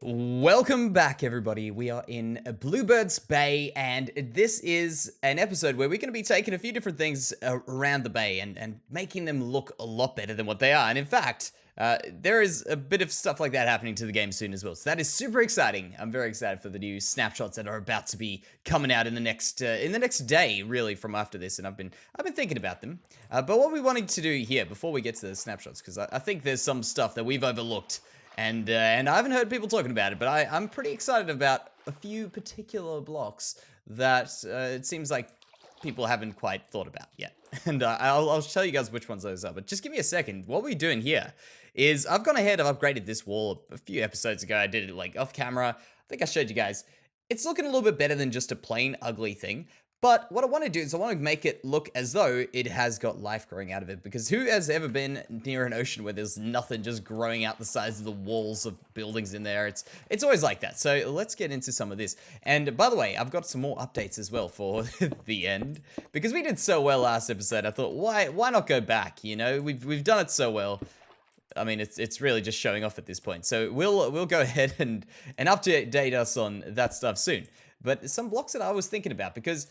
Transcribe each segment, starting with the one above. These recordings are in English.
Welcome back, everybody. We are in Bluebird's Bay, and this is an episode where we're going to be taking a few different things around the bay and making them look a lot better than what they are. And in fact, there is a bit of stuff like that happening to the game soon as well. So that is super exciting. I'm very excited for the new snapshots that are about to be coming out in the next day, really, from after this. And I've been thinking about them. But what we wanted to do here before we get to the snapshots, because I think there's some stuff that we've overlooked. And I haven't heard people talking about it, but I'm pretty excited about a few particular blocks that it seems like people haven't quite thought about yet. And I'll tell you guys which ones those are, but just give me a second. What we're doing here is I've gone ahead, I've upgraded this wall a few episodes ago. I did it like off camera. I think I showed you guys. It's looking a little bit better than just a plain ugly thing. But what I want to do is I want to make it look as though it has got life growing out of it. Because who has ever been near an ocean where there's nothing just growing out the sides of the walls of buildings in there? It's always like that. So let's get into some of this. And by the way, I've got some more updates as well for the end. Because we did so well last episode, I thought, why not go back? You know, we've done it so well. I mean, it's really just showing off at this point. So we'll go ahead and update us on that stuff soon. But some blocks that I was thinking about, because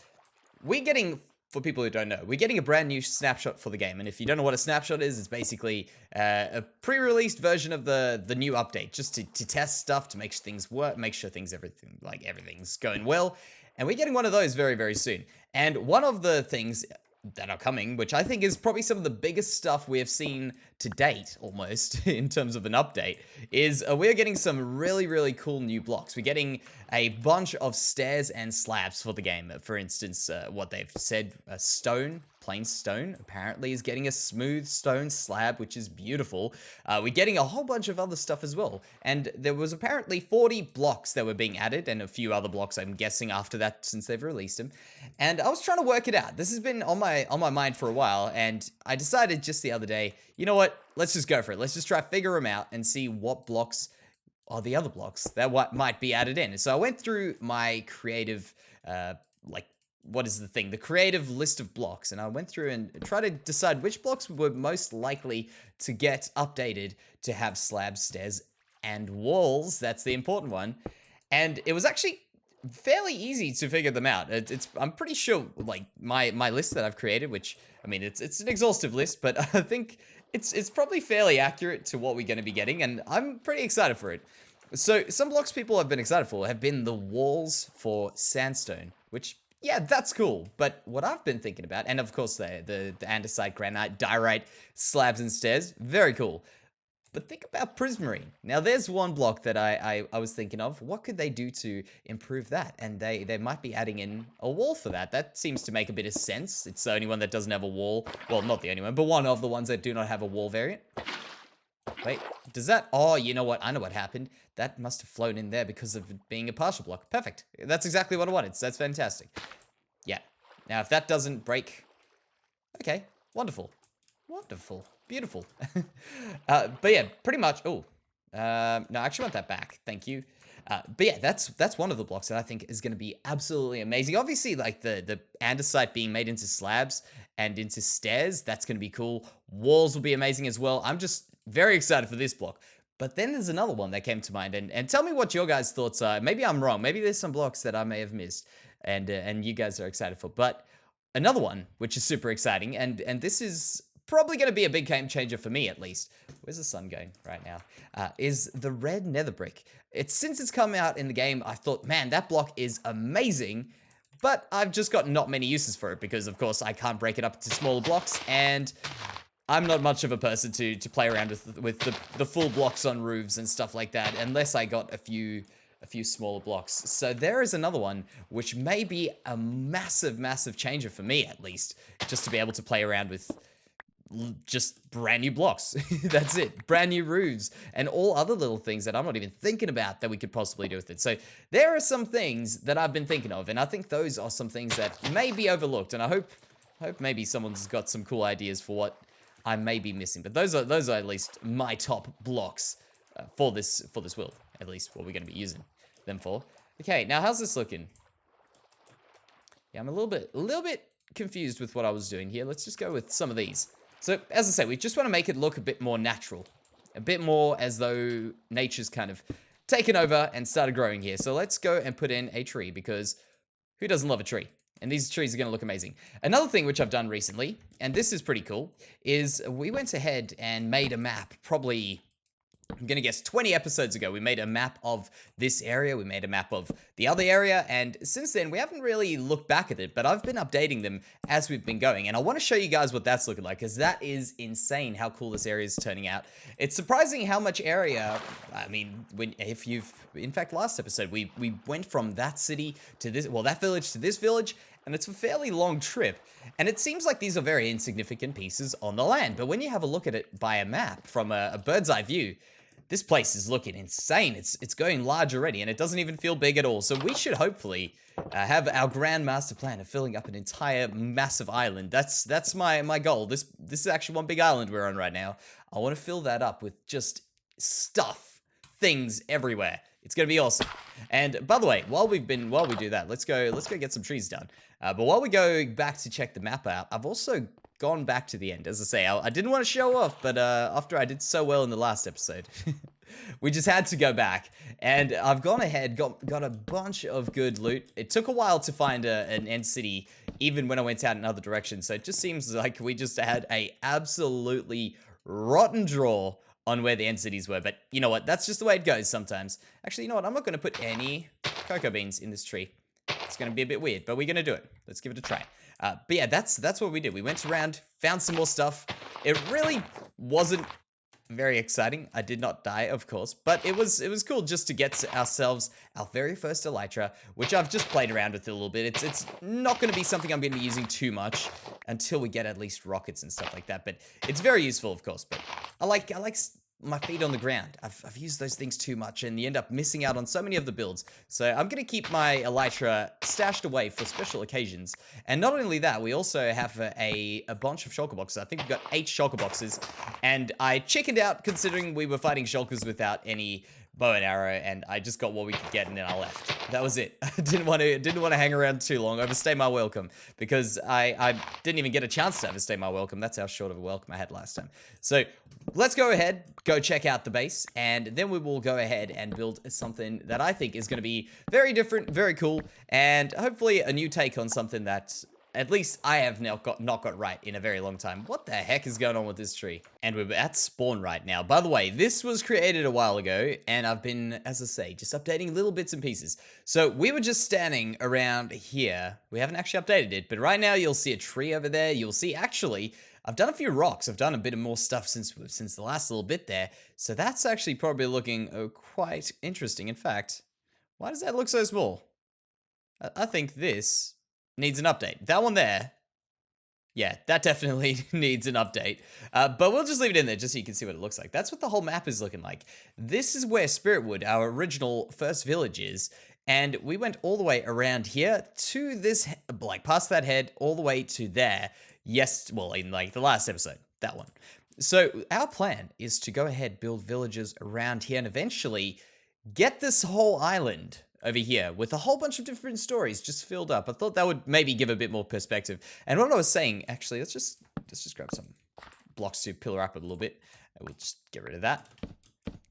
we're getting, for people who don't know, we're getting a brand new snapshot for the game. And if you don't know what a snapshot is, it's basically a pre-released version of the new update, just to test stuff, to make sure things work, make sure everything's going well. And we're getting one of those very, very soon. And one of the things that are coming, which I think is probably some of the biggest stuff we have seen to date, almost, in terms of an update, is we're getting some really, really cool new blocks. We're getting a bunch of stairs and slabs for the game. For instance, what they've said, stone, plain stone, apparently is getting a smooth stone slab, which is beautiful. We're getting a whole bunch of other stuff as well. And there was apparently 40 blocks that were being added, and a few other blocks, I'm guessing, after that, since they've released them. And I was trying to work it out. This has been on my mind for a while, and I decided just the other day, you know what? Let's just go for it. Let's just try to figure them out and see what blocks are the other blocks that might be added in. So I went through my creative, what is the thing? The creative list of blocks, and I went through and tried to decide which blocks were most likely to get updated to have slabs, stairs, and walls. That's the important one. And it was actually fairly easy to figure them out. I'm pretty sure, like, my list that I've created, which, I mean, it's an exhaustive list, but I think it's probably fairly accurate to what we're going to be getting, and I'm pretty excited for it. So some blocks people have been excited for have been the walls for sandstone, which, yeah, that's cool. But what I've been thinking about, and of course the andesite, granite, diorite, slabs and stairs, very cool. But think about prismarine. Now, there's one block that I was thinking of. What could they do to improve that? And they might be adding in a wall for that. That seems to make a bit of sense. It's the only one that doesn't have a wall. Well, not the only one, but one of the ones that do not have a wall variant. Wait, does that... Oh, you know what? I know what happened. That must have flown in there because of it being a partial block. Perfect. That's exactly what I wanted. So that's fantastic. Yeah. Now, if that doesn't break... Okay. Wonderful. Wonderful. Beautiful. But yeah, pretty much... Oh. No, I actually want that back. Thank you. But yeah, that's one of the blocks that I think is going to be absolutely amazing. Obviously, like the andesite being made into slabs and into stairs, that's going to be cool. Walls will be amazing as well. I'm just very excited for this block. But then there's another one that came to mind, and tell me what your guys' thoughts are. Maybe I'm wrong. Maybe there's some blocks that I may have missed, and you guys are excited for. But another one, which is super exciting, and this is probably going to be a big game changer for me, at least. Where's the sun going right now? Is the red nether brick. Since it's come out in the game, I thought, man, that block is amazing, but I've just got not many uses for it because, of course, I can't break it up into smaller blocks, and I'm not much of a person to play around with the full blocks on roofs and stuff like that, unless I got a few smaller blocks. So there is another one, which may be a massive, massive changer for me, at least, just to be able to play around with just brand new blocks. That's it. Brand new roofs and all other little things that I'm not even thinking about that we could possibly do with it. So there are some things that I've been thinking of, and I think those are some things that may be overlooked, and I hope maybe someone's got some cool ideas for what I may be missing. But those are at least my top blocks for this build, at least what we're going to be using them for. Okay, now how's this looking? Yeah, I'm a little bit confused with what I was doing here. Let's just go with some of these. So, as I say, we just want to make it look a bit more natural. A bit more as though nature's kind of taken over and started growing here. So let's go and put in a tree, because who doesn't love a tree? And these trees are going to look amazing. Another thing which I've done recently, and this is pretty cool, is we went ahead and made a map probably, I'm going to guess 20 episodes ago. We made a map of this area. We made a map of the other area. And since then, we haven't really looked back at it, but I've been updating them as we've been going. And I want to show you guys what that's looking like, because that is insane how cool this area is turning out. It's surprising how much area, I mean, in fact, last episode, we went from that city to this, well, that village to this village, and it's a fairly long trip. And it seems like these are very insignificant pieces on the land. But when you have a look at it by a map from a bird's eye view, this place is looking insane. It's going large already, and it doesn't even feel big at all. So we should hopefully have our grand master plan of filling up an entire massive island. That's my goal. This is actually one big island we're on right now. I want to fill that up with just stuff, things everywhere. It's gonna be awesome. And by the way, while we do that, let's go get some trees done. But while we go back to check the map out, I've also gone back to the end. As I say, I didn't want to show off, but after I did so well in the last episode, we just had to go back. And I've gone ahead, got a bunch of good loot. It took a while to find an end city, even when I went out in other directions. So it just seems like we just had a absolutely rotten draw on where the end cities were. But you know what? That's just the way it goes sometimes. Actually, you know what? I'm not going to put any cocoa beans in this tree. It's going to be a bit weird, but we're going to do it. Let's give it a try. But yeah, that's what we did. We went around, found some more stuff. It really wasn't very exciting. I did not die, of course, but it was cool just to get ourselves our very first elytra, which I've just played around with a little bit. It's not going to be something I'm going to be using too much until we get at least rockets and stuff like that. But it's very useful, of course. But I like my feet on the ground. I've used those things too much, and you end up missing out on so many of the builds. So I'm going to keep my elytra stashed away for special occasions. And not only that, we also have a bunch of shulker boxes. I think we've got 8 shulker boxes, and I chickened out considering we were fighting shulkers without any bow and arrow, and I just got what we could get, and then I left. That was it. I didn't want to hang around too long, overstay my welcome, because I didn't even get a chance to overstay my welcome. That's how short of a welcome I had last time. So let's go ahead, go check out the base, and then we will go ahead and build something that I think is going to be very different, very cool, and hopefully a new take on something that at least I have not got right in a very long time. What the heck is going on with this tree? And we're at spawn right now. By the way, this was created a while ago, and I've been, as I say, just updating little bits and pieces. So we were just standing around here. We haven't actually updated it, but right now you'll see a tree over there. You'll see, actually, I've done a few rocks. I've done a bit of more stuff since the last little bit there. So that's actually probably looking quite interesting. In fact, why does that look so small? I think this needs an update. That one there, yeah, that definitely needs an update. But we'll just leave it in there just so you can see what it looks like. That's what the whole map is looking like. This is where Spiritwood, our original first village, is. And we went all the way around here to this, like past that head, all the way to there. Yes, well, in like the last episode, that one. So our plan is to go ahead, build villages around here, and eventually get this whole island over here with a whole bunch of different stories just filled up. I thought that would maybe give a bit more perspective. And what I was saying, actually, let's just grab some blocks to pillar up a little bit. We'll just get rid of that.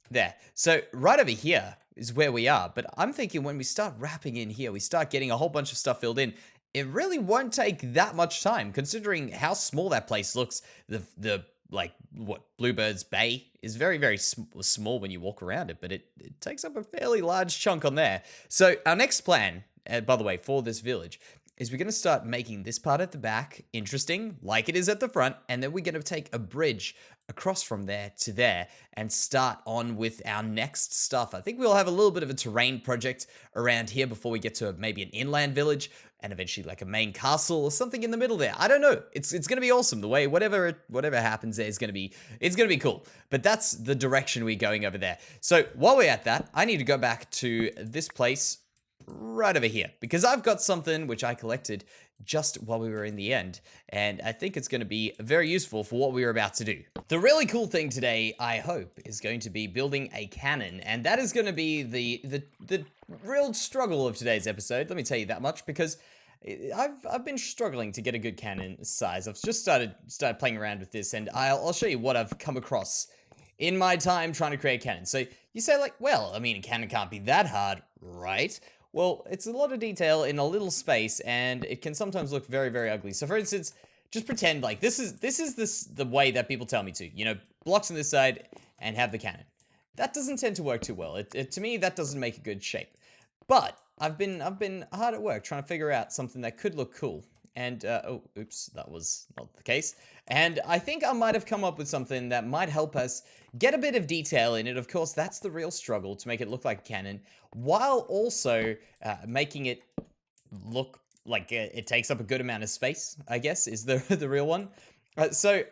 There. So right over here is where we are. But I'm thinking when we start wrapping in here, we start getting a whole bunch of stuff filled in. It really won't take that much time, considering how small that place looks. The like what Bluebird's Bay is very, very small when you walk around it, but it takes up a fairly large chunk on there. So our next plan, by the way, for this village is we're going to start making this part at the back interesting, like it is at the front, and then we're going to take a bridge across from there to there and start on with our next stuff. I think we'll have a little bit of a terrain project around here before we get to maybe an inland village and eventually like a main castle or something in the middle there. I don't know. It's going to be awesome. The way whatever happens there is going to be cool. But that's the direction we're going over there. So while we're at that, I need to go back to this place right over here, because I've got something which I collected just while we were in the end, and I think it's going to be very useful for what we were about to do. The really cool thing today, I hope, is going to be building a cannon, and that is going to be the real struggle of today's episode, let me tell you that much, because I've been struggling to get a good cannon size. I've just started playing around with this, and I'll show you what I've come across in my time trying to create cannon. So you say like, well, I mean, a cannon can't be that hard, right? Well, it's a lot of detail in a little space, and it can sometimes look very, very ugly. So for instance, just pretend like this is the way that people tell me to. You know, blocks on this side and have the cannon. That doesn't tend to work too well. To me, that doesn't make a good shape. But I've been hard at work trying to figure out something that could look cool. And oh, oops, that was not the case. And I think I might have come up with something that might help us get a bit of detail in it. Of course, that's the real struggle, to make it look like a cannon, while also making it look like it takes up a good amount of space, I guess, is the the real one. So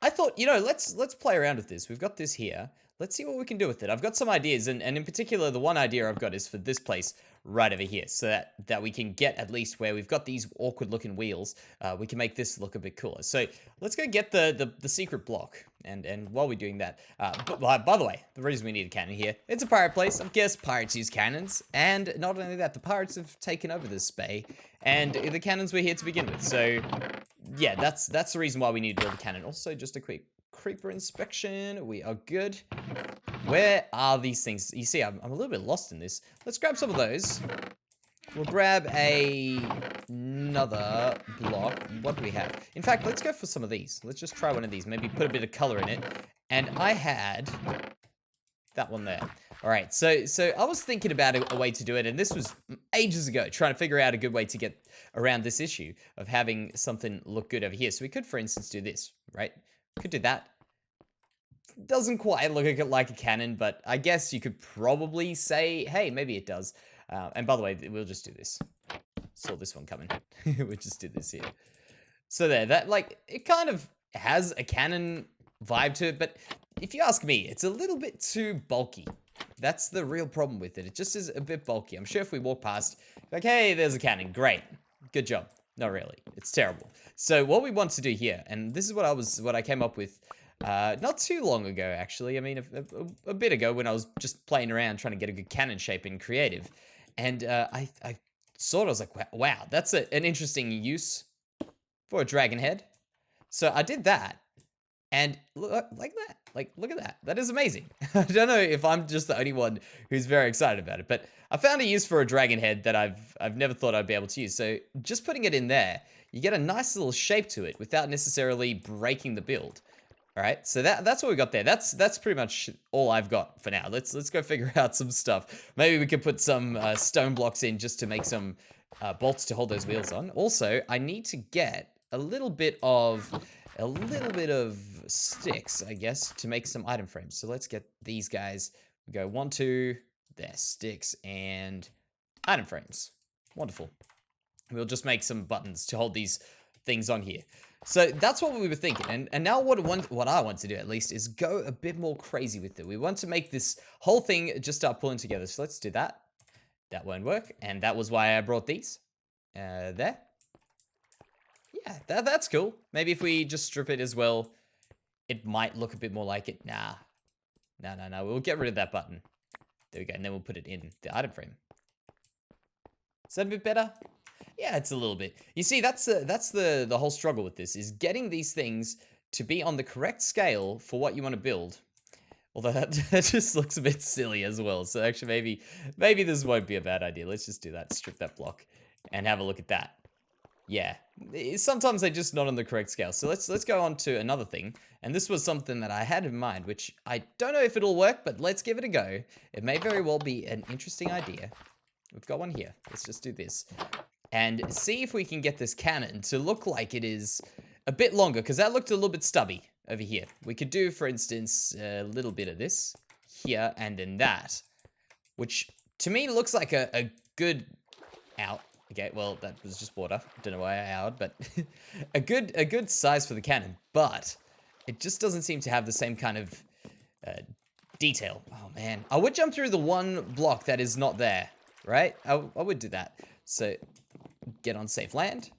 I thought, you know, let's play around with this. We've got this here. Let's see what we can do with it. I've got some ideas, and in particular, the one idea I've got is for this place right over here, so that we can get at least where we've got these awkward-looking wheels, we can make this look a bit cooler. So let's go get the secret block, and while we're doing that, by the way, the reason we need a cannon here, it's a pirate place. I guess pirates use cannons, and not only that, the pirates have taken over this bay, and the cannons were here to begin with. So yeah, that's the reason why we need to build a cannon. Also, just a quick creeper inspection. We are good. Where are these things? You see, I'm a little bit lost in this. Let's grab some of those. We'll grab another block. What do we have? In fact, let's go for some of these. Let's just try one of these. Maybe put a bit of color in it. And I had that one there. All right, so I was thinking about a way to do it, and this was ages ago, trying to figure out a good way to get around this issue of having something look good over here. So we could, for instance, do this, right? Could do that. Doesn't quite look like a cannon, but I guess you could probably say, hey, maybe it does. And by the way, we'll just do this. Saw this one coming. We'll just do this here. So there, that, like, it kind of has a cannon vibe to it, but if you ask me, it's a little bit too bulky. That's the real problem with it. It just is a bit bulky. I'm sure if we walk past, like, hey, there's a cannon. Great. Good job. Not really. It's terrible. So what we want to do here, and this is what I came up with not too long ago, actually. I mean, a bit ago, when I was just playing around trying to get a good cannon shape in creative. And I sort of was like, wow, that's an interesting use for a dragon head. So I did that. And look, like that, like, look at that. That is amazing. I don't know if I'm just the only one who's very excited about it, but I found a use for a dragon head that I've never thought I'd be able to use. So just putting it in there, you get a nice little shape to it without necessarily breaking the build. All right, so that's what we got there. That's pretty much all I've got for now. Let's go figure out some stuff. Maybe we could put some stone blocks in just to make some bolts to hold those wheels on. Also, I need to get a little bit of sticks, I guess, to make some item frames. So let's get these guys. We go 1, 2, there, sticks and item frames. Wonderful. We'll just make some buttons to hold these things on here. So that's what we were thinking, and now what I want to do, at least, is go a bit more crazy with it. We want to make this whole thing just start pulling together. So let's do that. That won't work, and that was why I brought these. There. Yeah, that's cool. Maybe if we just strip it as well, it might look a bit more like it. Nah. No. We'll get rid of that button. There we go, and then we'll put it in the item frame. Is that a bit better? Yeah, it's a little bit. You see, that's the whole struggle with this, is getting these things to be on the correct scale for what you want to build. Although that just looks a bit silly as well. So actually, maybe this won't be a bad idea. Let's just do that. Strip that block and have a look at that. Yeah, sometimes they're just not on the correct scale. So let's go on to another thing. And this was something that I had in mind, which I don't know if it'll work, but let's give it a go. It may very well be an interesting idea. We've got one here. Let's just do this. And see if we can get this cannon to look like it is a bit longer, because that looked a little bit stubby over here. We could do, for instance, a little bit of this here and then that, which to me looks like a good out. Okay, well, that was just water. Don't know why I outed, but a good size for the cannon, but it just doesn't seem to have the same kind of detail. Oh man, I would jump through the one block that is not there, right? I would do that. So get on safe land.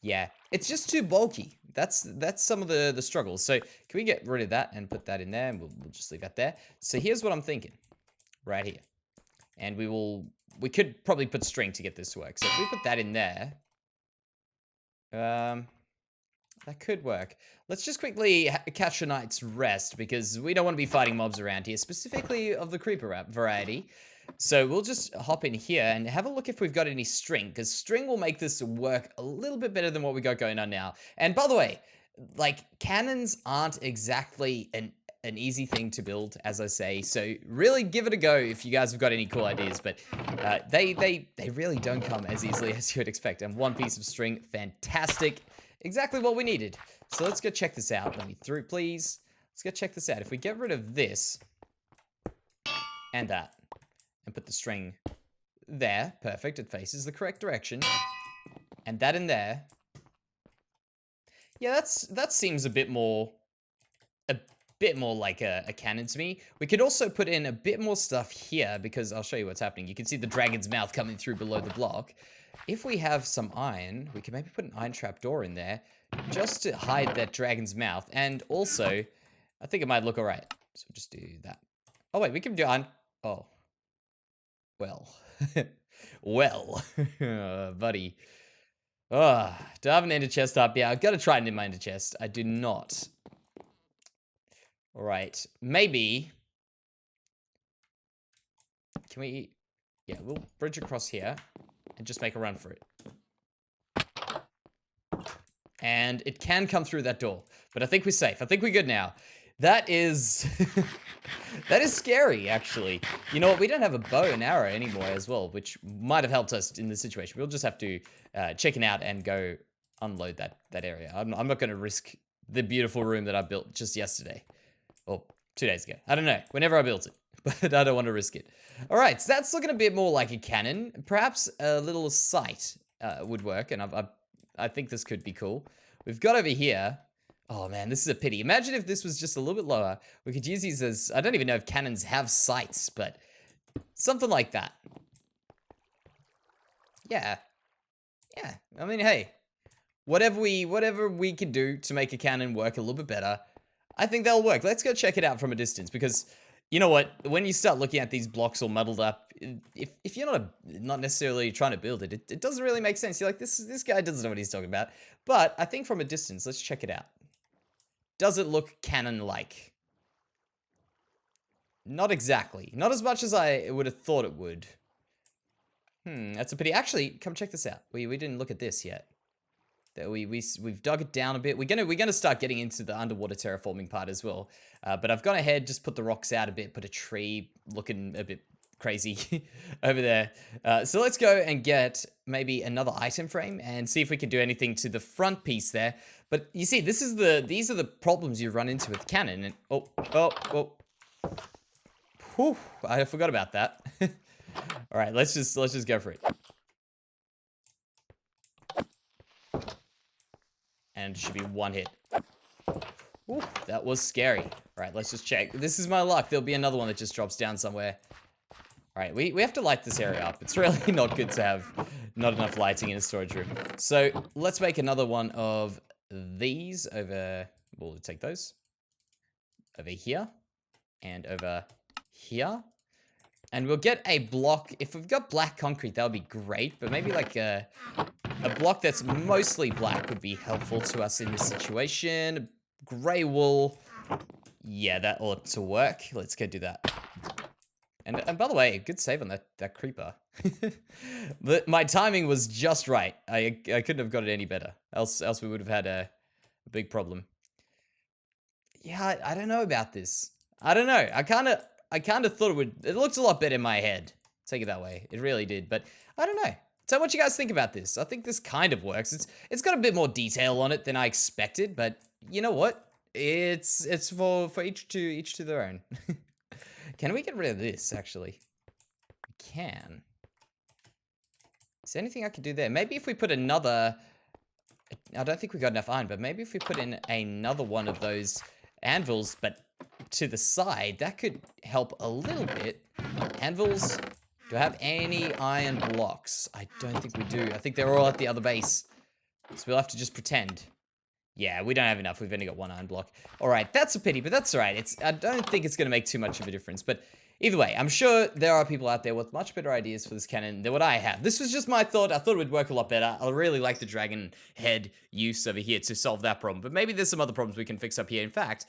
Yeah, it's just too bulky. That's some of the struggles. So can we get rid of that and put that in there, and we'll just leave that there. So here's what I'm thinking, right here, and we could probably put string to get this to work. So if we put that in there, That could work. Let's just quickly catch a night's rest because we don't want to be fighting mobs around here, specifically of the creeper variety. So we'll just hop in here and have a look if we've got any string, because string will make this work a little bit better than what we got going on now. And by the way, like, cannons aren't exactly an easy thing to build, as I say, so really give it a go if you guys have got any cool ideas, but they really don't come as easily as you would expect. And one piece of string, fantastic, exactly what we needed. So let's go check this out. Let me through, please. Let's go check this out. If we get rid of this and that and put the string there, perfect, it faces the correct direction, and that in there, yeah, that seems a bit more like a cannon to me. We could also put in a bit more stuff here because I'll show you what's happening. You can see the dragon's mouth coming through below the block. If we have some iron, we can maybe put an iron trapdoor in there just to hide that dragon's mouth. And also, I think it might look all right. So we'll just do that. Oh, wait, we can do iron. Oh. Well. Well. Buddy. Oh, do I have an ender chest up? Yeah, I've got to try and in my ender chest. I do not. All right, maybe. Can we? Yeah, we'll bridge across here and just make a run for it. And it can come through that door, but I think we're safe. I think we're good now. That is, that is scary, actually. You know what? We don't have a bow and arrow anymore as well, which might have helped us in this situation. We'll just have to check it out and go unload that area. I'm not going to risk the beautiful room that I built just yesterday. Or 2 days ago. I don't know. Whenever I built it. But I don't want to risk it. Alright, so that's looking a bit more like a cannon. Perhaps a little sight would work. And I think this could be cool. We've got over here. Oh man, this is a pity. Imagine if this was just a little bit lower. We could use these as... I don't even know if cannons have sights, but something like that. Yeah. Yeah. I mean, hey. Whatever we can do to make a cannon work a little bit better, I think that'll work. Let's go check it out from a distance because, you know what? When you start looking at these blocks all muddled up, if you're not necessarily trying to build it, it doesn't really make sense. You're like, this guy doesn't know what he's talking about. But I think from a distance, let's check it out. Does it look cannon-like? Not exactly. Not as much as I would have thought it would. That's a pity. Actually, come check this out. We didn't look at this yet. That we've dug it down a bit. We're gonna start getting into the underwater terraforming part as well. But I've gone ahead, just put the rocks out a bit, put a tree looking a bit crazy over there. So let's go and get maybe another item frame and see if we can do anything to the front piece there. But you see, these are the problems you run into with cannon. And oh. Whew, I forgot about that. All right, let's just go for it. And it should be one hit. Ooh, that was scary. All right, let's just check. This is my luck. There'll be another one that just drops down somewhere. All right, we have to light this area up. It's really not good to have not enough lighting in a storage room. So let's make another one of these over. We'll take those over here and over here. And we'll get a block. If we've got black concrete, that would be great. But maybe like a block that's mostly black would be helpful to us in this situation. Gray wool. Yeah, that ought to work. Let's go do that. And by the way, good save on that creeper. But my timing was just right. I couldn't have got it any better. Else we would have had a big problem. Yeah, I don't know about this. I don't know. I kind of thought it would. It looked a lot better in my head. Take it that way. It really did. But I don't know. Tell me what you guys think about this. I think this kind of works. It's got a bit more detail on it than I expected, but you know what? It's for each to their own. Can we get rid of this, actually? We can. Is there anything I could do there? Maybe if we put another... I don't think we got enough iron, but maybe if we put in another one of those anvils, but to the side, that could help a little bit. Anvils... Do I have any iron blocks? I don't think we do. I think they're all at the other base. So we'll have to just pretend. Yeah, we don't have enough. We've only got one iron block. All right, that's a pity, but that's all right. I don't think it's going to make too much of a difference. But Either way, I'm sure there are people out there with much better ideas for this cannon than what I have. This was just my thought. I thought it would work a lot better. I really like the dragon head use over here to solve that problem. But maybe there's some other problems we can fix up here. In fact,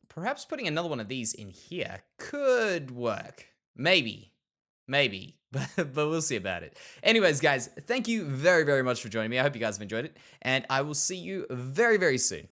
perhaps putting another one of these in here could work. Maybe. Maybe. But we'll see about it. Anyways, guys, thank you very, very much for joining me. I hope you guys have enjoyed it. And I will see you very, very soon.